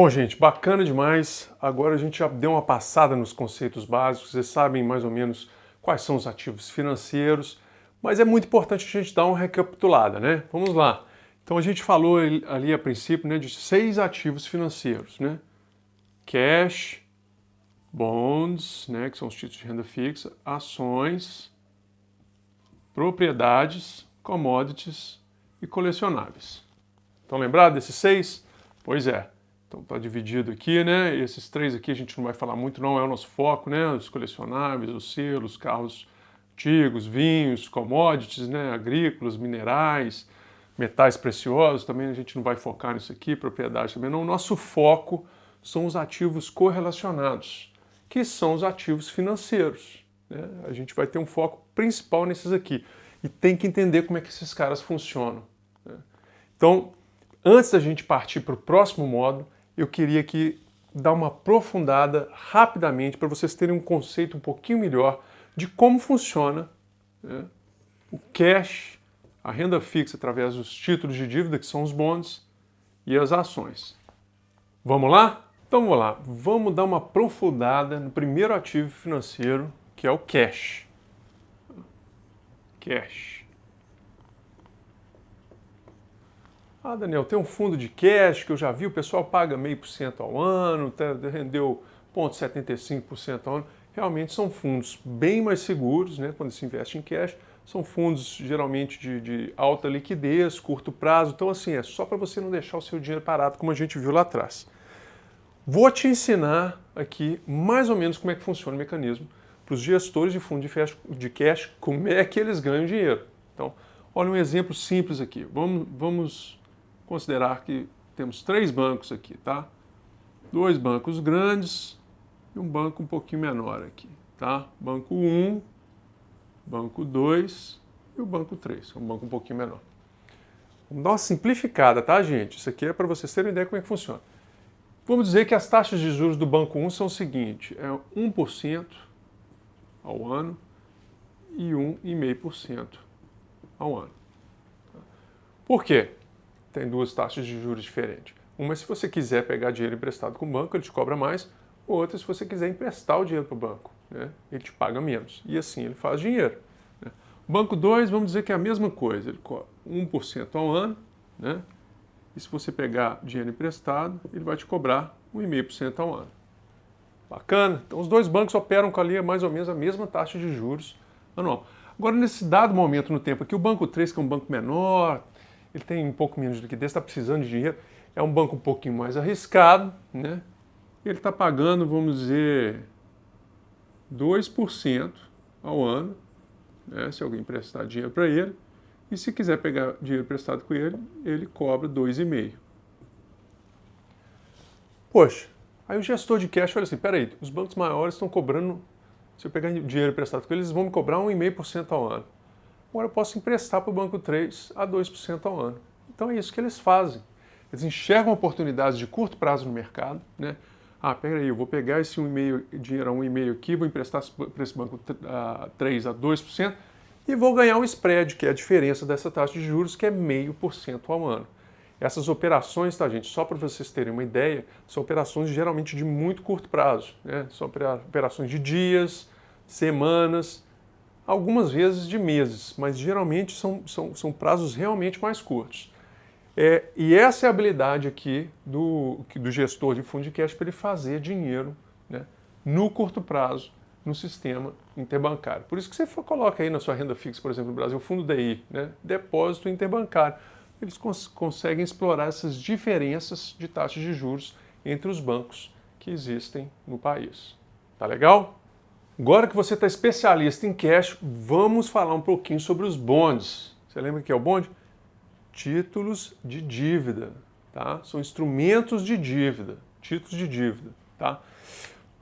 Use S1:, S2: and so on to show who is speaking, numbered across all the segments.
S1: Bom, gente, bacana demais. Agora a gente já deu uma passada nos conceitos básicos, vocês sabem mais ou menos quais são os ativos financeiros, mas é muito importante a gente dar uma recapitulada, né? Vamos lá. Então a gente falou ali a princípio, né, de 6 ativos financeiros, né? Cash, bonds, né, que são os títulos de renda fixa, ações, propriedades, commodities e colecionáveis. Estão lembrados desses 6? Pois é. Então está dividido aqui, né? Esses 3 aqui a gente não vai falar muito, não é o nosso foco, né? Os colecionáveis, os selos, carros antigos, vinhos, commodities, né? Agrícolas, minerais, metais preciosos, também a gente não vai focar nisso aqui, propriedade também não. O nosso foco são os ativos correlacionados, que são os ativos financeiros, né? A gente vai ter um foco principal nesses aqui e tem que entender como é que esses caras funcionam, né? Então, antes da gente partir para o próximo módulo, eu queria aqui dar uma aprofundada rapidamente para vocês terem um conceito um pouquinho melhor de como funciona, né, o cash, a renda fixa através dos títulos de dívida, que são os bonds, e as ações. Vamos lá? Então vamos lá. Vamos dar uma aprofundada no primeiro ativo financeiro, que é o cash. Cash. Ah, Daniel, tem um fundo de cash que eu já vi, o pessoal paga 0,5% ao ano, rendeu 0,75% ao ano. Realmente são fundos bem mais seguros, né, quando se investe em cash. São fundos geralmente de alta liquidez, curto prazo. Então, assim, é só para você não deixar o seu dinheiro parado, como a gente viu lá atrás. Vou te ensinar aqui mais ou menos como é que funciona o mecanismo para os gestores de fundo de cash, como é que eles ganham dinheiro. Então, olha um exemplo simples aqui. Vamos considerar que temos 3 bancos aqui, tá? 2 bancos grandes e um banco um pouquinho menor aqui, tá? Banco 1, banco 2 e o banco 3, um banco um pouquinho menor. Vamos dar uma simplificada, tá, gente? Isso aqui é para vocês terem ideia como é que funciona. Vamos dizer que as taxas de juros do banco 1 são o seguinte, é 1% ao ano e 1,5% ao ano. Por quê? Tem 2 taxas de juros diferentes. Uma é se você quiser pegar dinheiro emprestado com o banco, ele te cobra mais. Outra é se você quiser emprestar o dinheiro para o banco, né? Ele te paga menos. E assim ele faz dinheiro, né? O banco 2, vamos dizer que é a mesma coisa. Ele cobra 1% ao ano, né? E se você pegar dinheiro emprestado, ele vai te cobrar 1,5% ao ano. Bacana? Então os 2 bancos operam com ali mais ou menos a mesma taxa de juros anual. Agora, nesse dado momento no tempo aqui, o banco 3, que é um banco menor, ele tem um pouco menos de liquidez, está precisando de dinheiro, é um banco um pouquinho mais arriscado, né? Ele está pagando, vamos dizer, 2% ao ano, né, se alguém emprestar dinheiro para ele, e se quiser pegar dinheiro emprestado com ele, ele cobra 2,5%. Poxa, aí o gestor de cash olha assim, peraí, os bancos maiores estão cobrando, se eu pegar dinheiro emprestado com eles, eles vão me cobrar 1,5% ao ano. Agora eu posso emprestar para o banco 3 a 2% ao ano. Então é isso que eles fazem. Eles enxergam oportunidades de curto prazo no mercado, né? Ah, peraí, eu vou pegar esse 1,5 dinheiro a 1,5 aqui, vou emprestar para esse banco 3 a 2% e vou ganhar um spread, que é a diferença dessa taxa de juros, que é 0,5% ao ano. Essas operações, tá, gente, só para vocês terem uma ideia, são operações geralmente de muito curto prazo, né? São operações de dias, semanas, algumas vezes de meses, mas geralmente são prazos realmente mais curtos. E essa é a habilidade aqui do gestor de fundo de cash para ele fazer dinheiro, né, no curto prazo no sistema interbancário. Por isso que você coloca aí na sua renda fixa, por exemplo, no Brasil, o fundo DI, né, depósito interbancário. Eles conseguem explorar essas diferenças de taxas de juros entre os bancos que existem no país. Tá legal? Agora que você está especialista em cash, vamos falar um pouquinho sobre os bonds. Você lembra o que é o bond? Títulos de dívida, tá? São instrumentos de dívida, títulos de dívida, tá?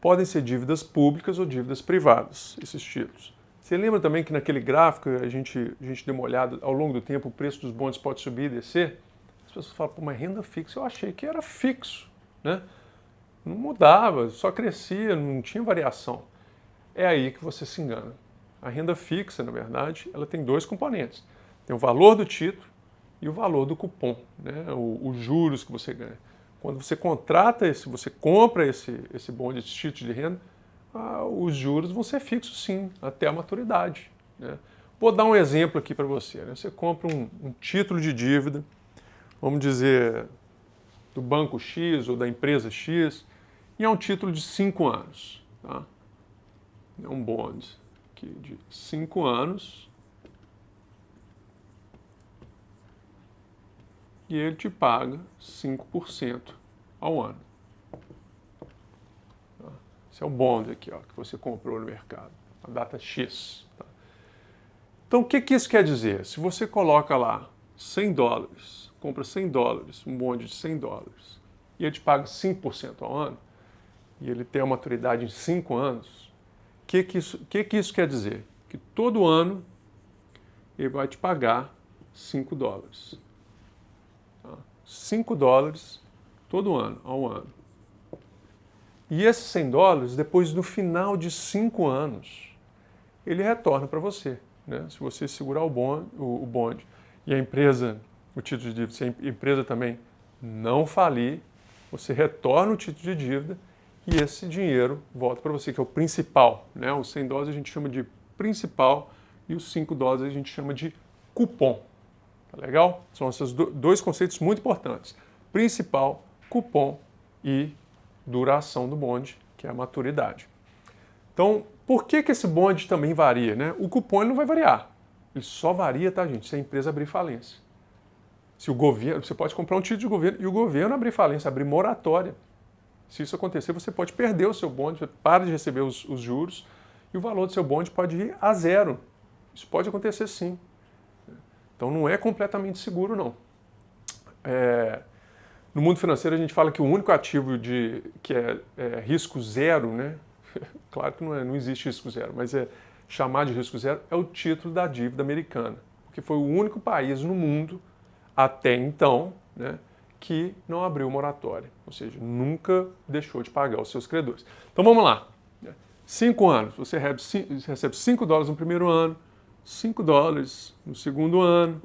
S1: Podem ser dívidas públicas ou dívidas privadas, esses títulos. Você lembra também que naquele gráfico a gente deu uma olhada, ao longo do tempo o preço dos bonds pode subir e descer? As pessoas falam, pô, mas renda fixa eu achei que era fixo, né? Não mudava, só crescia, não tinha variação. É aí que você se engana. A renda fixa, na verdade, ela tem 2 componentes. Tem o valor do título e o valor do cupom, né? Os juros que você ganha. Quando você contrata você compra esse bonde, esse título de renda, os juros vão ser fixos sim, até a maturidade, né? Vou dar um exemplo aqui para você, né? Você compra um título de dívida, vamos dizer, do banco X ou da empresa X, e é um título de 5 anos. Tá? É um bond aqui de 5 anos. E ele te paga 5% ao ano. Tá? Esse é o bond aqui, ó, que você comprou no mercado, a data X. Tá? Então, o que isso quer dizer? Se você coloca lá $100, compra $100, um bonde de $100, e ele te paga 5% ao ano, e ele tem a maturidade em 5 anos, o que isso quer dizer? Que todo ano ele vai te pagar $5. Tá? $5 todo ano, ao ano. E esses $100, depois no final de 5 anos, ele retorna para você. Né? Se você segurar o bonde e a empresa, o título de dívida, se a empresa também não falir, você retorna o título de dívida e esse dinheiro volta para você, que é o principal. Né? Os $100 a gente chama de principal e os $5 a gente chama de cupom. Tá legal? São esses dois conceitos muito importantes. Principal, cupom e duração do bonde, que é a maturidade. Então, por que esse bonde também varia? Né? O cupom ele não vai variar. Ele só varia, tá, gente, se a empresa abrir falência. Se o governo, você pode comprar um título de governo e o governo abrir falência, abrir moratória. Se isso acontecer, você pode perder o seu bonde, você para de receber os juros e o valor do seu bonde pode ir a zero. Isso pode acontecer sim. Então não é completamente seguro, não. No mundo financeiro a gente fala que o único ativo que é risco zero, né? Claro que não existe risco zero, mas chamar de risco zero é o título da dívida americana, porque foi o único país no mundo até então, né, que não abriu moratória, ou seja, nunca deixou de pagar os seus credores. Então vamos lá. 5 anos, você recebe $5 no primeiro ano, $5 no segundo ano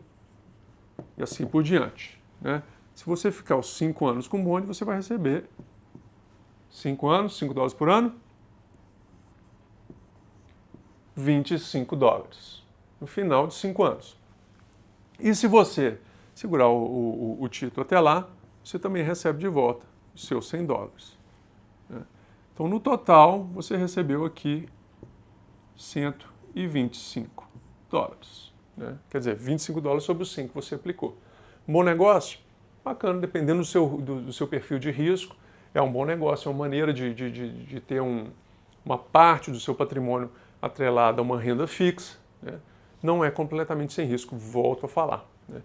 S1: e assim por diante. Né? Se você ficar os 5 anos com bonde, você vai receber 5 anos, $5 por ano, $25 no final de 5 anos. E se você segurar o título até lá, você também recebe de volta os seus $100. Né? Então, no total, você recebeu aqui $125. Né? Quer dizer, $25 sobre os 5 que você aplicou. Um bom negócio? Bacana, dependendo do seu perfil de risco, é um bom negócio, é uma maneira de ter uma parte do seu patrimônio atrelada a uma renda fixa. Né? Não é completamente sem risco, volto a falar. Né?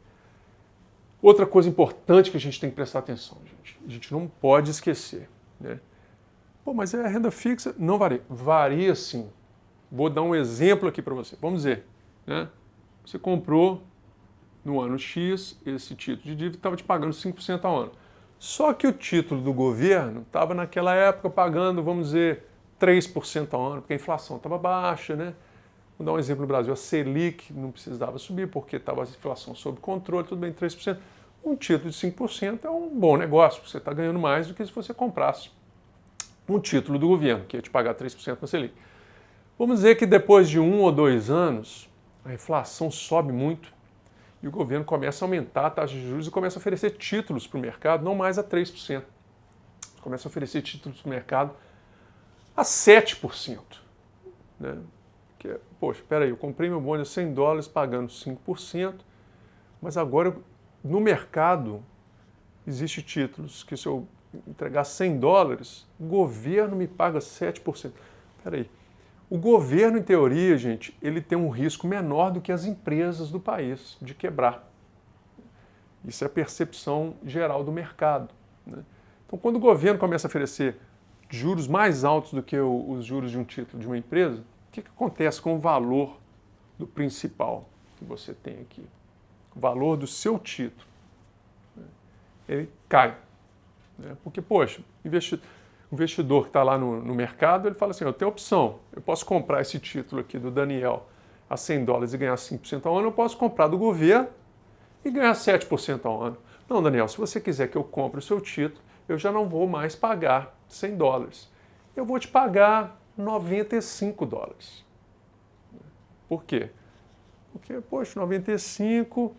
S1: Outra coisa importante que a gente tem que prestar atenção, gente, a gente não pode esquecer. Né? Pô, mas é a renda fixa? Não varia. Varia sim. Vou dar um exemplo aqui para você. Vamos dizer, né? Você comprou no ano X esse título de dívida, estava te pagando 5% ao ano. Só que o título do governo estava naquela época pagando, vamos dizer, 3% ao ano, porque a inflação estava baixa, né? Vou dar um exemplo no Brasil, a Selic não precisava subir porque estava a inflação sob controle, tudo bem, 3%. Um título de 5% é um bom negócio, você está ganhando mais do que se você comprasse um título do governo, que ia te pagar 3% na Selic. Vamos dizer que depois de 1 ou 2 anos, a inflação sobe muito e o governo começa a aumentar a taxa de juros e começa a oferecer títulos para o mercado, não mais a 3%. Começa a oferecer títulos para o mercado a 7%. Né? Que, poxa, espera aí, eu comprei meu bonde a $100 pagando 5%, mas agora no mercado existem títulos que se eu entregar $100, o governo me paga 7%. Espera aí. O governo, em teoria, gente, ele tem um risco menor do que as empresas do país de quebrar. Isso é a percepção geral do mercado. Né? Então, quando o governo começa a oferecer juros mais altos do que os juros de um título de uma empresa, o que acontece com o valor do principal que você tem aqui? O valor do seu título. Ele cai. Porque, poxa, o investidor que está lá no mercado, ele fala assim, eu tenho opção, eu posso comprar esse título aqui do Daniel a $100 e ganhar 5% ao ano, eu posso comprar do governo e ganhar 7% ao ano. Não, Daniel, se você quiser que eu compre o seu título, eu já não vou mais pagar $100. Eu vou te pagar $95. Por quê? Porque, poxa, 95,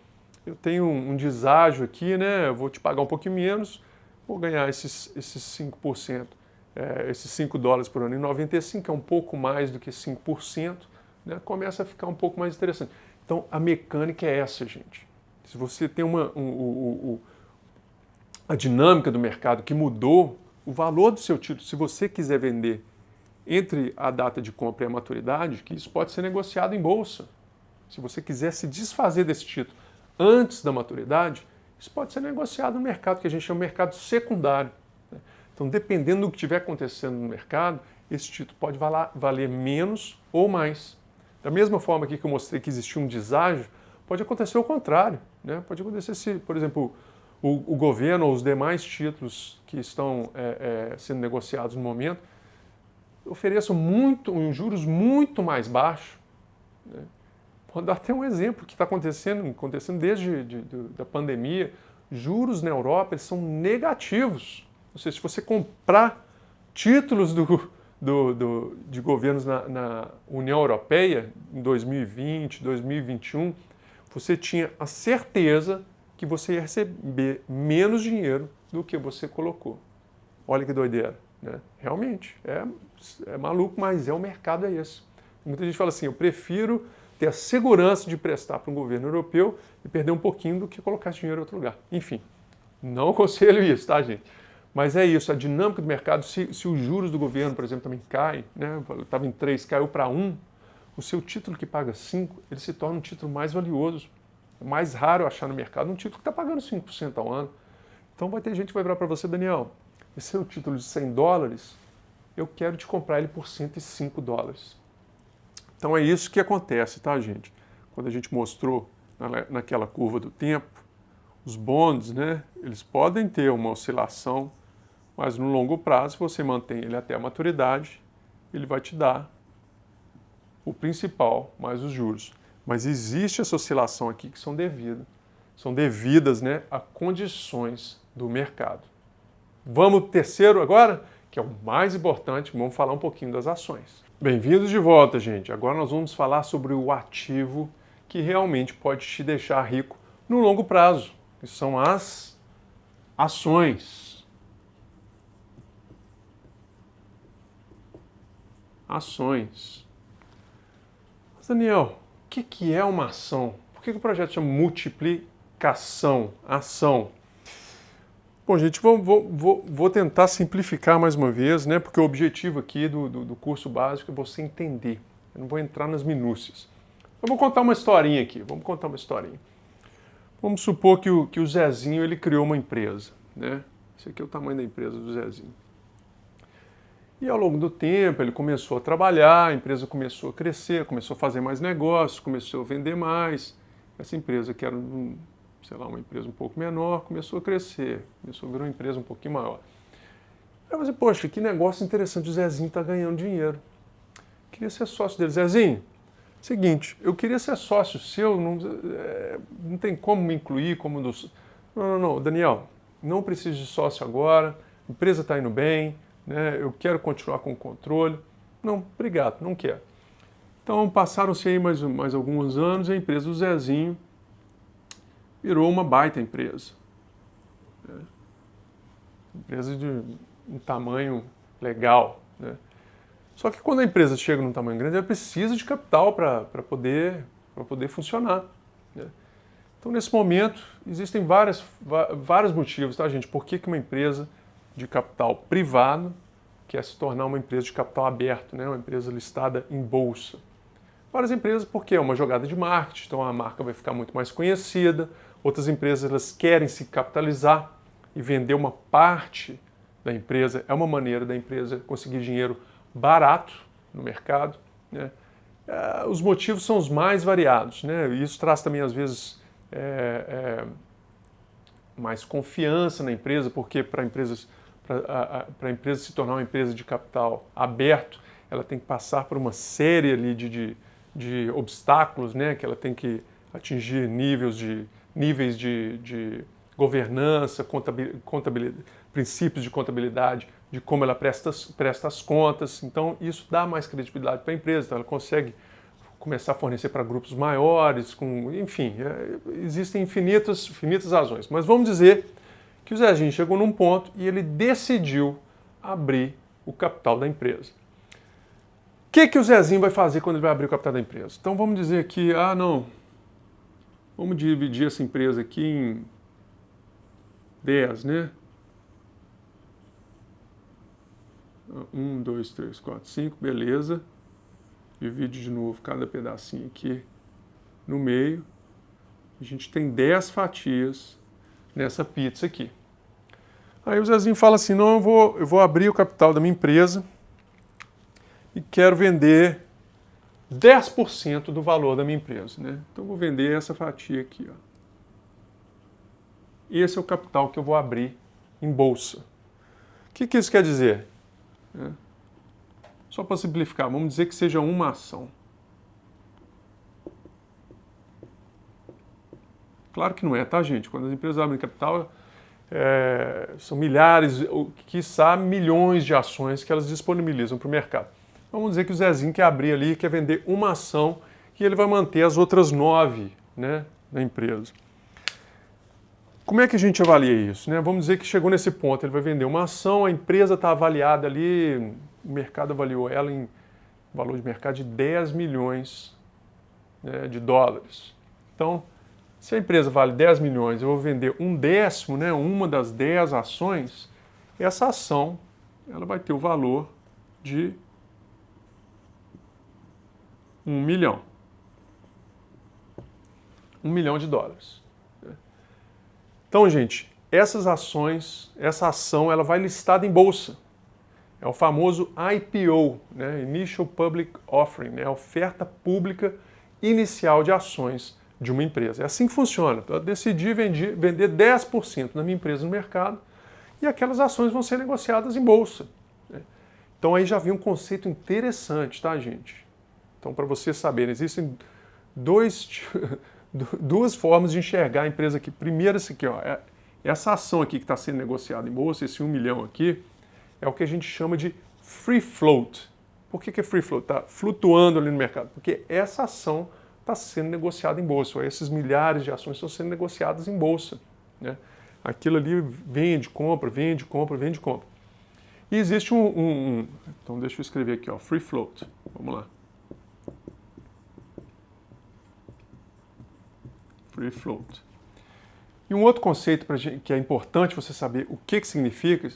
S1: eu tenho um deságio aqui, né? Eu vou te pagar um pouquinho menos, vou ganhar esses 5%, esses $5 por ano em 95, é um pouco mais do que 5%, né? Começa a ficar um pouco mais interessante. Então, a mecânica é essa, gente. Se você tem a dinâmica do mercado que mudou, o valor do seu título, se você quiser vender entre a data de compra e a maturidade, que isso pode ser negociado em bolsa. Se você quiser se desfazer desse título antes da maturidade, isso pode ser negociado no mercado, que a gente chama de mercado secundário. Então, dependendo do que estiver acontecendo no mercado, esse título pode valer menos ou mais. Da mesma forma aqui que eu mostrei que existia um deságio, pode acontecer o contrário. Né? Pode acontecer se, por exemplo, o governo ou os demais títulos que estão sendo negociados no momento ofereçam juros muito mais baixos. Né? Vou dar até um exemplo que está acontecendo desde da pandemia. Juros na Europa eles são negativos. Ou seja, se você comprar títulos de governos na União Europeia em 2020, 2021, você tinha a certeza que você ia receber menos dinheiro do que você colocou. Olha que doideira, né? Realmente, é maluco, mas o mercado é esse. Muita gente fala assim, eu prefiro ter a segurança de prestar para um governo europeu e perder um pouquinho do que colocar esse dinheiro em outro lugar. Enfim, não aconselho isso, tá, gente? Mas é isso, a dinâmica do mercado, se os juros do governo, por exemplo, também caem, né? Estava em 3, caiu para 1, o seu título que paga 5, ele se torna um título mais valioso. É mais raro achar no mercado um título que está pagando 5% ao ano. Então vai ter gente que vai virar para você, Daniel, esse seu título de $100, eu quero te comprar ele por $105. Então é isso que acontece, tá, gente? Quando a gente mostrou naquela curva do tempo, os bonds, né, eles podem ter uma oscilação, mas no longo prazo, se você mantém ele até a maturidade, ele vai te dar o principal mais os juros. Mas existe essa oscilação aqui que são devidas, né, a condições do mercado. Vamos pro terceiro agora, que é o mais importante, vamos falar um pouquinho das ações. Bem-vindos de volta, gente. Agora nós vamos falar sobre o ativo que realmente pode te deixar rico no longo prazo, que são as ações. Ações. Mas, Daniel, o que é uma ação? Por que o projeto chama multiplicação, ação? Bom, gente, vou tentar simplificar mais uma vez, né? Porque o objetivo aqui do curso básico é você entender. Eu não vou entrar nas minúcias. Eu vou contar uma historinha aqui. Vamos contar uma historinha. Vamos supor que o Zezinho ele criou uma empresa, né? Esse aqui é o tamanho da empresa do Zezinho. E ao longo do tempo ele começou a trabalhar, a empresa começou a crescer, começou a fazer mais negócios, começou a vender mais. Essa empresa que era uma empresa um pouco menor, começou a crescer, começou a virar uma empresa um pouquinho maior. Aí você, poxa, que negócio interessante, o Zezinho está ganhando dinheiro. Queria ser sócio dele. Zezinho, seguinte, eu queria ser sócio seu, não tem como me incluir como dos... Não, Daniel, não preciso de sócio agora, a empresa está indo bem, né, eu quero continuar com o controle. Não, obrigado, não quero. Então passaram-se aí mais alguns anos e a empresa do Zezinho virou uma baita empresa. Empresa de um tamanho legal. Né? Só que quando a empresa chega num tamanho grande, ela precisa de capital para poder funcionar. Né? Então, nesse momento, existem vários motivos, tá, gente? Por que uma empresa de capital privado quer se tornar uma empresa de capital aberto, né? Uma empresa listada em bolsa? Várias empresas, porque é uma jogada de marketing, então a marca vai ficar muito mais conhecida. Outras empresas elas querem se capitalizar e vender uma parte da empresa. É uma maneira da empresa conseguir dinheiro barato no mercado. Né? Os motivos são os mais variados. Né? E isso traz também, às vezes, mais confiança na empresa, porque para a empresa se tornar uma empresa de capital aberto, ela tem que passar por uma série ali de obstáculos, né? Que ela tem que atingir níveis de governança, princípios de contabilidade, de como ela presta as contas. Então, isso dá mais credibilidade para a empresa, então ela consegue começar a fornecer para grupos maiores, enfim, existem infinitas razões. Mas vamos dizer que o Zezinho chegou num ponto e ele decidiu abrir o capital da empresa. O que o Zezinho vai fazer quando ele vai abrir o capital da empresa? Então vamos dizer que, vamos dividir essa empresa aqui em 10, né? 1, 2, 3, 4, 5, beleza. Divide de novo cada pedacinho aqui no meio. A gente tem 10 fatias nessa pizza aqui. Aí o Zezinho fala assim, não, eu vou abrir o capital da minha empresa e quero vender 10% do valor da minha empresa, né? Então eu vou vender essa fatia aqui, ó. Esse é o capital que eu vou abrir em bolsa. O que isso quer dizer? Só para simplificar, vamos dizer que seja uma ação. Claro que não é, tá, gente? Quando as empresas abrem capital, são milhares, ou quiçá milhões de ações que elas disponibilizam para o mercado. Vamos dizer que o Zezinho quer abrir ali, quer vender uma ação e ele vai manter as outras 9, né, na empresa. Como é que a gente avalia isso, né? Vamos dizer que chegou nesse ponto, ele vai vender uma ação, a empresa está avaliada ali, o mercado avaliou ela em valor de mercado de 10 milhões, né, de dólares. Então, se a empresa vale 10 milhões, eu vou vender um décimo, né, uma das 10 ações, essa ação ela vai ter o valor de 1 milhão. 1 milhão de dólares. Então, gente, essas ações, essa ação, ela vai listada em bolsa. É o famoso IPO, né? Initial Public Offering, né? A oferta pública inicial de ações de uma empresa. É assim que funciona. Então, eu decidi vender 10% da minha empresa no mercado e aquelas ações vão ser negociadas em bolsa, né? Então, aí já vem um conceito interessante, tá, gente? Então, para vocês saberem, existem duas formas de enxergar a empresa aqui. Primeiro, esse aqui, ó, essa ação aqui que está sendo negociada em bolsa, esse 1 milhão aqui, é o que a gente chama de free float. Por que é free float? Está flutuando ali no mercado. Porque essa ação está sendo negociada em bolsa. Ou esses milhares de ações estão sendo negociadas em bolsa, né? Aquilo ali vende, compra, vende, compra, vende, compra. E existe então deixa eu escrever aqui, ó, free float. Vamos lá. Free float. E um outro conceito que é importante você saber o que significa,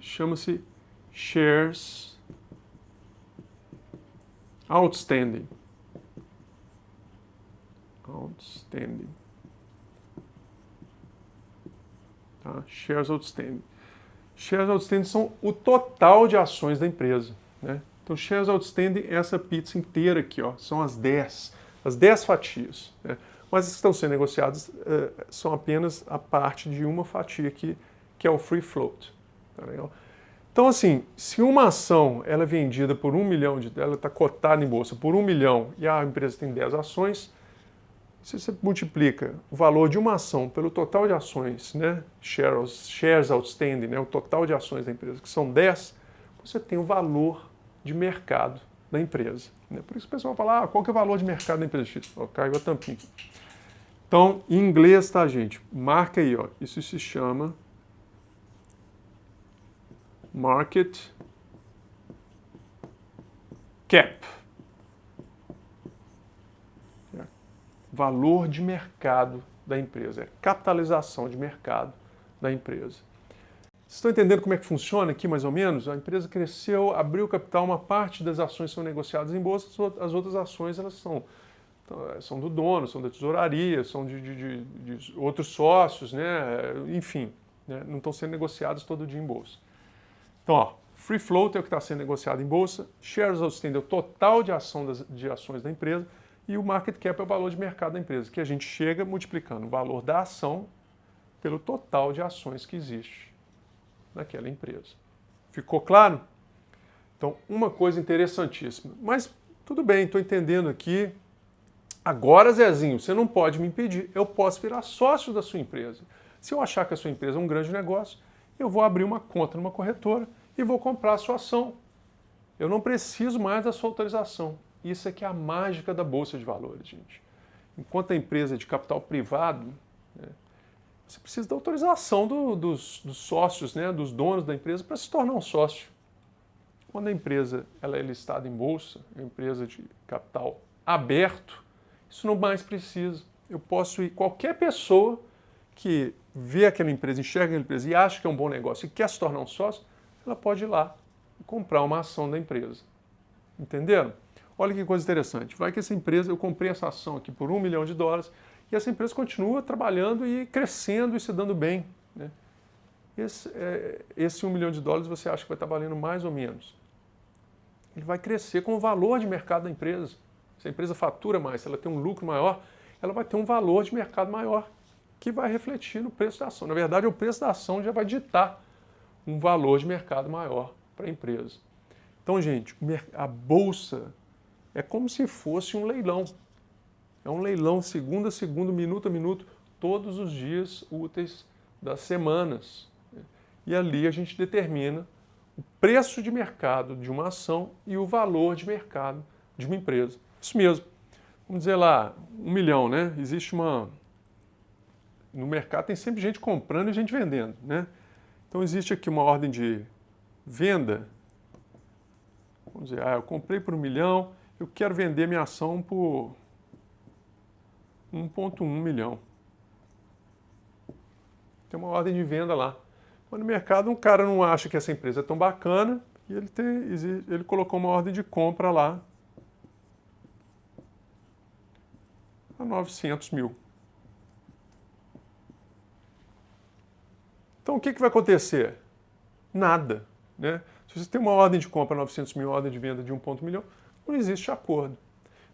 S1: chama-se shares outstanding. Outstanding. Tá? Shares outstanding. Shares outstanding são o total de ações da empresa, né? Então, shares outstanding é essa pizza inteira aqui, ó, são as 10 fatias, né? Mas as que estão sendo negociadas são apenas a parte de uma fatia aqui, que é o free float. Tá legal? Então, assim, se uma ação ela é vendida por 1 milhão, ela está cotada em bolsa por 1 milhão e a empresa tem 10 ações, se você multiplica o valor de uma ação pelo total de ações, né, shares outstanding, né, o total de ações da empresa, que são 10, você tem o valor de mercado da empresa, né? Por isso o pessoal fala, qual que é o valor de mercado da empresa X? Ó, caiu a tampinha aqui. Então, em inglês, tá, gente? Marca aí, ó. Isso se chama market cap. Valor de mercado da empresa, é capitalização de mercado da empresa. Vocês estão entendendo como é que funciona aqui, mais ou menos? A empresa cresceu, abriu capital, uma parte das ações são negociadas em bolsa, as outras ações elas são do dono, são da tesouraria, são de outros sócios, né? Enfim, né? Não estão sendo negociadas todo dia em bolsa. Então, ó, free float é o que está sendo negociado em bolsa, shares outstanding é o total de ações da empresa, e o market cap é o valor de mercado da empresa, que a gente chega multiplicando o valor da ação pelo total de ações que existe naquela empresa. Ficou claro? Então, uma coisa interessantíssima. Mas, tudo bem, estou entendendo aqui. Agora, Zezinho, você não pode me impedir. Eu posso virar sócio da sua empresa. Se eu achar que a sua empresa é um grande negócio, eu vou abrir uma conta numa corretora e vou comprar a sua ação. Eu não preciso mais da sua autorização. Isso é que é a mágica da Bolsa de Valores, gente. Enquanto a empresa é de capital privado, né, você precisa da autorização dos sócios, né, dos donos da empresa para se tornar um sócio. Quando a empresa ela é listada em bolsa, é uma empresa de capital aberto, isso não mais precisa. Eu posso ir, qualquer pessoa que vê aquela empresa, enxerga aquela empresa e acha que é um bom negócio e quer se tornar um sócio, ela pode ir lá e comprar uma ação da empresa. Entenderam? Olha que coisa interessante. Vai que essa empresa, eu comprei essa ação aqui por $1 milhão e essa empresa continua trabalhando e crescendo e se dando bem, né? Esse $1 milhão você acha que vai estar valendo mais ou menos? Ele vai crescer com o valor de mercado da empresa. Se a empresa fatura mais, se ela tem um lucro maior, ela vai ter um valor de mercado maior, que vai refletir no preço da ação. Na verdade, o preço da ação já vai ditar um valor de mercado maior para a empresa. Então, gente, a bolsa é como se fosse um leilão. É um leilão segunda a segunda, minuto a minuto, todos os dias úteis das semanas. E ali a gente determina o preço de mercado de uma ação e o valor de mercado de uma empresa. Isso mesmo. Vamos dizer lá, 1 milhão, né? Existe uma... No mercado tem sempre gente comprando e gente vendendo, né? Então existe aqui uma ordem de venda. Vamos dizer, eu comprei por 1 milhão, eu quero vender minha ação por 1,1 milhão. Tem uma ordem de venda lá. Mas no mercado um cara não acha que essa empresa é tão bacana e ele colocou uma ordem de compra lá a 900 mil. Então o que vai acontecer? Nada, né? Se você tem uma ordem de compra 900 mil, ordem de venda de 1,1 milhão, não existe acordo.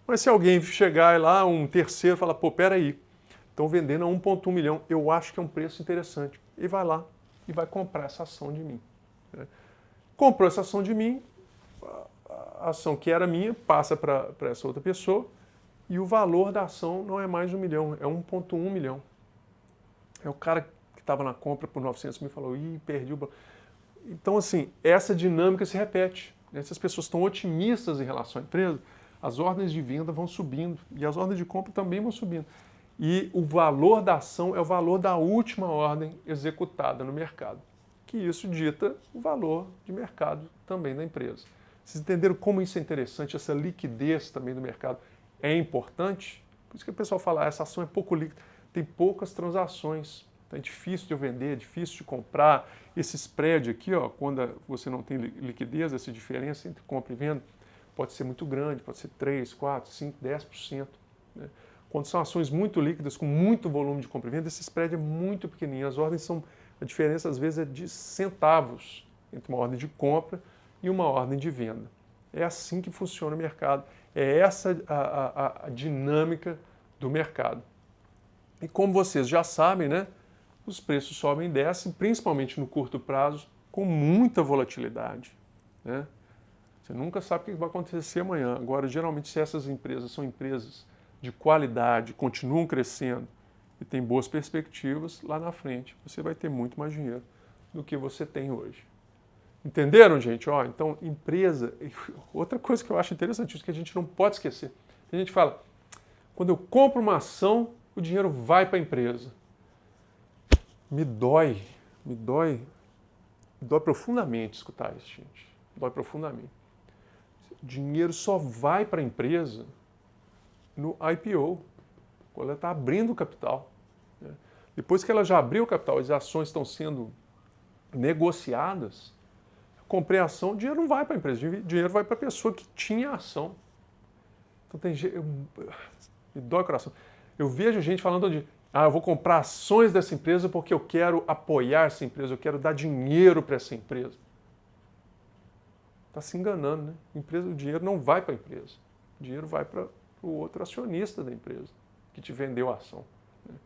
S1: Mas se alguém chegar lá, um terceiro, falar, pô, peraí, estão vendendo a 1,1 milhão, eu acho que é um preço interessante. E vai lá e vai comprar essa ação de mim. Né? Comprou essa ação de mim, a ação que era minha passa para essa outra pessoa e o valor da ação não é mais 1 milhão, é 1,1 milhão. É o cara que estava na compra por 900 mil falou, ih, perdi o... Então, assim, essa dinâmica se repete. Né? Se as pessoas estão otimistas em relação à empresa, as ordens de venda vão subindo e as ordens de compra também vão subindo. E o valor da ação é o valor da última ordem executada no mercado, que isso dita o valor de mercado também da empresa. Vocês entenderam como isso é interessante, essa liquidez também do mercado é importante? Por isso que o pessoal fala, essa ação é pouco líquida, tem poucas transações, então é difícil de eu vender, é difícil de comprar. Esse spread aqui, ó, quando você não tem liquidez, essa diferença entre compra e venda, pode ser muito grande, pode ser 3, 4, 5, 10%. Né? Quando são ações muito líquidas, com muito volume de compra e venda, esse spread é muito pequenininho. As ordens são, a diferença às vezes é de centavos entre uma ordem de compra e uma ordem de venda. É assim que funciona o mercado. É essa a dinâmica do mercado. E como vocês já sabem, né, os preços sobem e descem, principalmente no curto prazo, com muita volatilidade. Né? Você nunca sabe o que vai acontecer amanhã. Agora, geralmente, se essas empresas são empresas de qualidade, continuam crescendo e têm boas perspectivas, lá na frente você vai ter muito mais dinheiro do que você tem hoje. Entenderam, gente? Ó, então, empresa... Outra coisa que eu acho interessante, isso que a gente não pode esquecer. A gente fala, quando eu compro uma ação, o dinheiro vai para a empresa. Me dói profundamente escutar isso, gente. Dói profundamente. O dinheiro só vai para a empresa no IPO, quando ela está abrindo o capital. Né? Depois que ela já abriu o capital, as ações estão sendo negociadas, comprei a ação, o dinheiro não vai para a empresa, o dinheiro vai para a pessoa que tinha a ação. Então tem gente... Me dói o coração. Eu vejo gente falando de, eu vou comprar ações dessa empresa porque eu quero apoiar essa empresa, eu quero dar dinheiro para essa empresa. Está se enganando, né? O dinheiro não vai para a empresa. O dinheiro vai para o outro acionista da empresa, que te vendeu a ação. Né?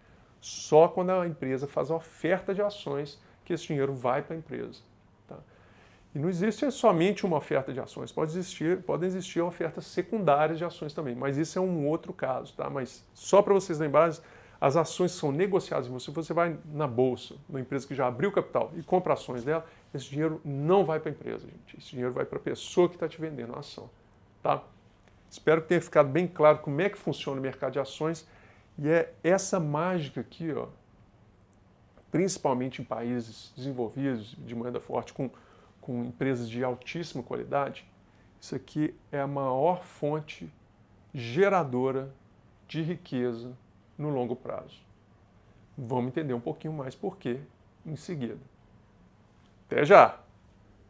S1: Só quando a empresa faz a oferta de ações que esse dinheiro vai para a empresa. Tá? E não existe somente uma oferta de ações, podem existir ofertas secundárias de ações também, mas isso é um outro caso. Tá? Mas só para vocês lembrarem, As ações são negociadas em você. Você vai na bolsa, uma empresa que já abriu capital e compra ações dela, esse dinheiro não vai para a empresa, gente. Esse dinheiro vai para a pessoa que está te vendendo a ação. Tá? Espero que tenha ficado bem claro como é que funciona o mercado de ações. E é essa mágica aqui, ó, principalmente em países desenvolvidos, de moeda forte, com empresas de altíssima qualidade, isso aqui é a maior fonte geradora de riqueza no longo prazo. Vamos entender um pouquinho mais por quê em seguida. Até já!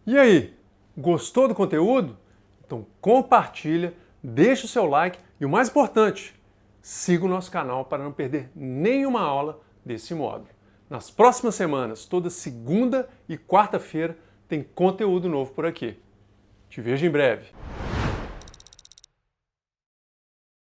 S1: E aí, gostou do conteúdo? Então compartilha, deixa o seu like e o mais importante, siga o nosso canal para não perder nenhuma aula desse módulo. Nas próximas semanas, toda segunda e quarta-feira, tem conteúdo novo por aqui. Te vejo em breve.